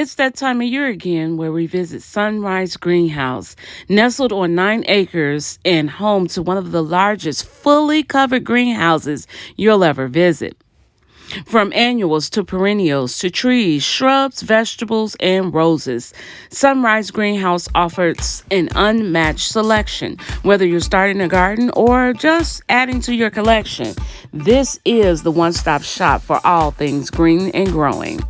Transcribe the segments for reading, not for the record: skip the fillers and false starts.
It's that time of year again where we visit Sunrise Greenhouse, nestled on 9 acres and home to one of the largest fully covered greenhouses you'll ever visit. From annuals to perennials to trees, shrubs, vegetables, and roses, Sunrise Greenhouse offers an unmatched selection. Whether you're starting a garden or just adding to your collection, this is the one-stop shop for all things green and growing.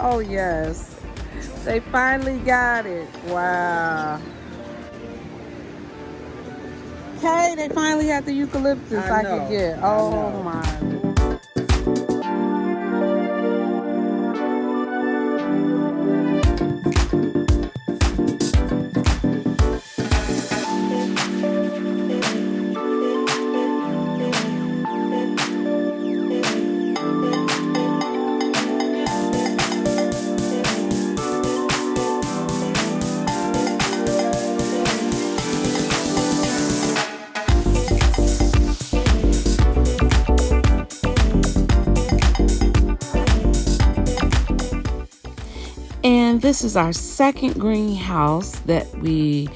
Oh, yes. They finally got it. Wow. Okay, they finally got the eucalyptus I could get. Oh, my. And this is our second greenhouse that we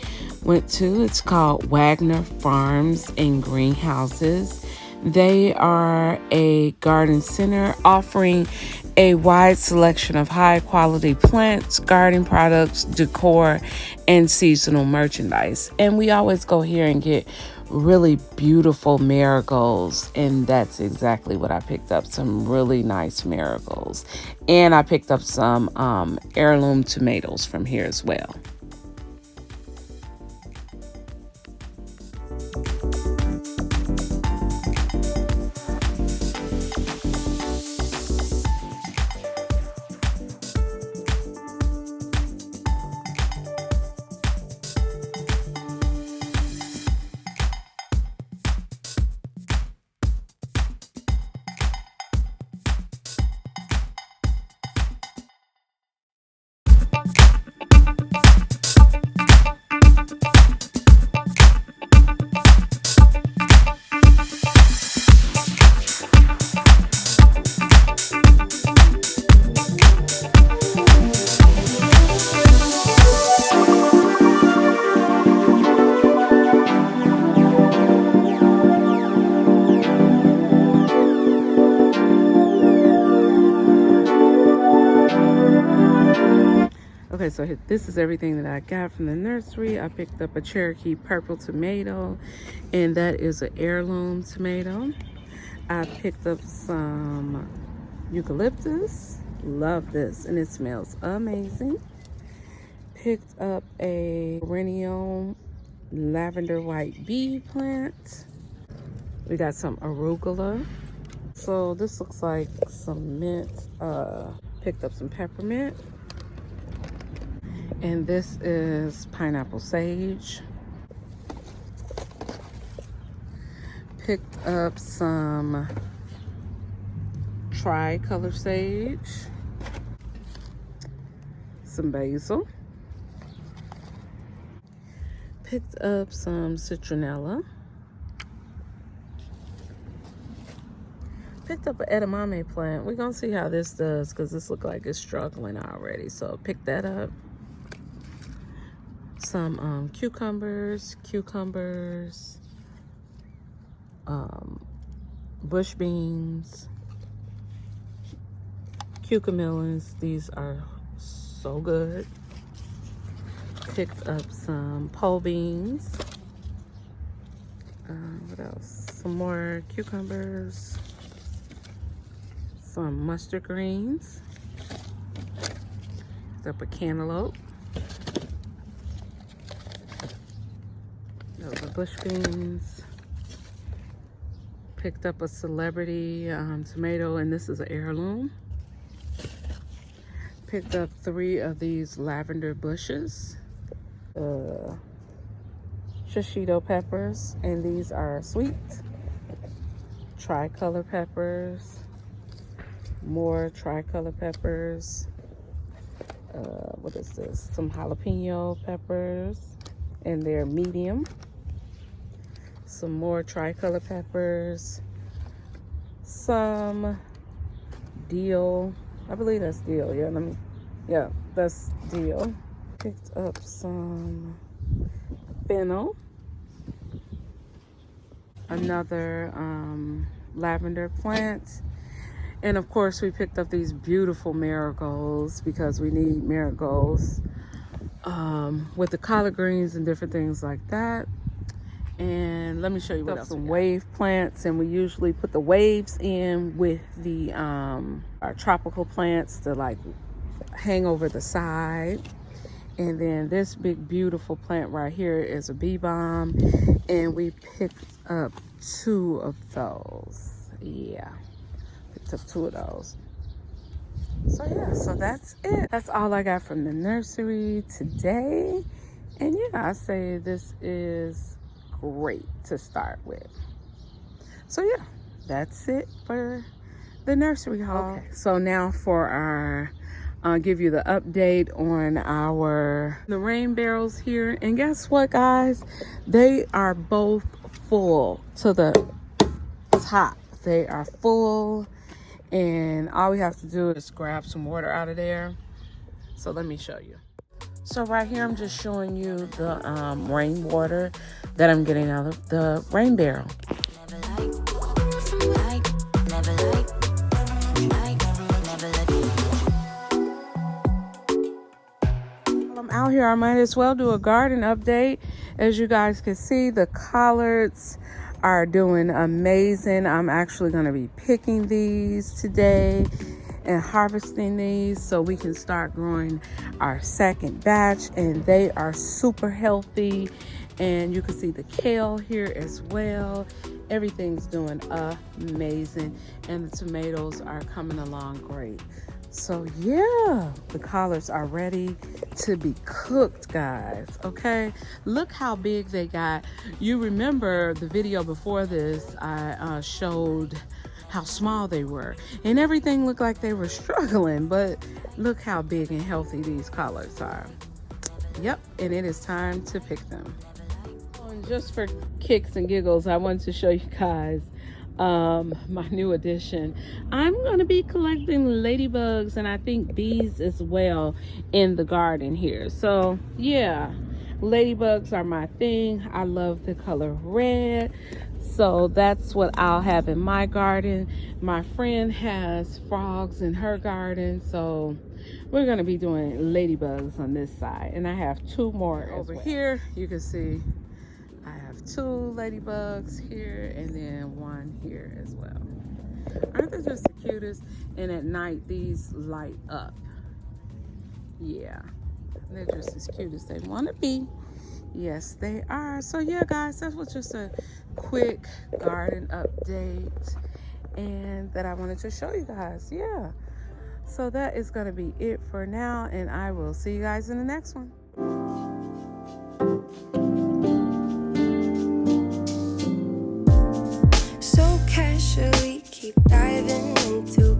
went to. It's called Wagner Farms and Greenhouses. They are a garden center offering a wide selection of high quality plants, garden products, decor, and seasonal merchandise. And we always go here and get really beautiful marigolds, and that's exactly what I picked up, some really nice marigolds. And I picked up some heirloom tomatoes from here as well. Okay, so this is everything that I got from the nursery. I picked up a Cherokee purple tomato, and that is an heirloom tomato. I picked up some eucalyptus. Love this, and it smells amazing. Picked up a perennial lavender white bee plant. We got some arugula. So this looks like some mint. Picked up some peppermint. And this is pineapple sage. Picked up some tricolor sage. Some basil. Picked up some citronella. Picked up an edamame plant. We're gonna see how this does because this looks like it's struggling already. So pick that up. some cucumbers, bush beans, cucamelons. These are so good. Picked up some pole beans. What else? Some more cucumbers, some mustard greens. Picked up a cantaloupe. Those are bush beans. Picked up a celebrity tomato, and this is an heirloom. Picked up 3 of these lavender bushes. Shishito peppers, and these are sweet. Tricolor peppers. More tricolor peppers. What is this? Some jalapeno peppers, and they're medium. Some more tricolor peppers. Some dill. I believe that's dill. Yeah, that's dill. Picked up some fennel. Another lavender plant. And of course we picked up these beautiful marigolds because we need marigolds with the collard greens and different things like that. And let me show you what else. Some wave plants, and we usually put the waves in with the our tropical plants to like hang over the side. And then this big beautiful plant right here is a bee balm, and we picked up 2 of those. Yeah, picked up 2 of those. So yeah, so that's it. That's all I got from the nursery today. And yeah, I say this is great to start with. So yeah, that's it for the nursery haul. Okay, so now for our I'll give you the update on the rain barrels here. And guess what, guys? They are both full to the top. They are full, and all we have to do is grab some water out of there. So let me show you. So right here, I'm just showing you the rainwater that I'm getting out of the rain barrel. I'm out here, I might as well do a garden update. As you guys can see, the collards are doing amazing. I'm actually going to be picking these today and harvesting these so we can start growing our second batch, and they are super healthy. And you can see the kale here as well. Everything's doing amazing, and the tomatoes are coming along great. So yeah, the collards are ready to be cooked, guys. Okay, look how big they got. You remember the video before this, I showed how small they were, and everything looked like they were struggling, but look how big and healthy these collards are. Yep, and it is time to pick them. And just for kicks and giggles, I wanted to show you guys my new addition. I'm going to be collecting ladybugs and I think bees as well in the garden here. So yeah, ladybugs are my thing. I love the color red, so that's what I'll have in my garden. My friend has frogs in her garden, so we're going to be doing ladybugs on this side, and I have 2 more over here. You can see I have 2 ladybugs here, and then 1 here as well. Aren't they just the cutest? And at night, these light up. Yeah, they're just as cute as they want to be. Yes, they are. So yeah, guys, that was just a quick garden update, and that I wanted to show you guys. Yeah, so that is going to be it for now, and I will see you guys in the next one. Keep diving into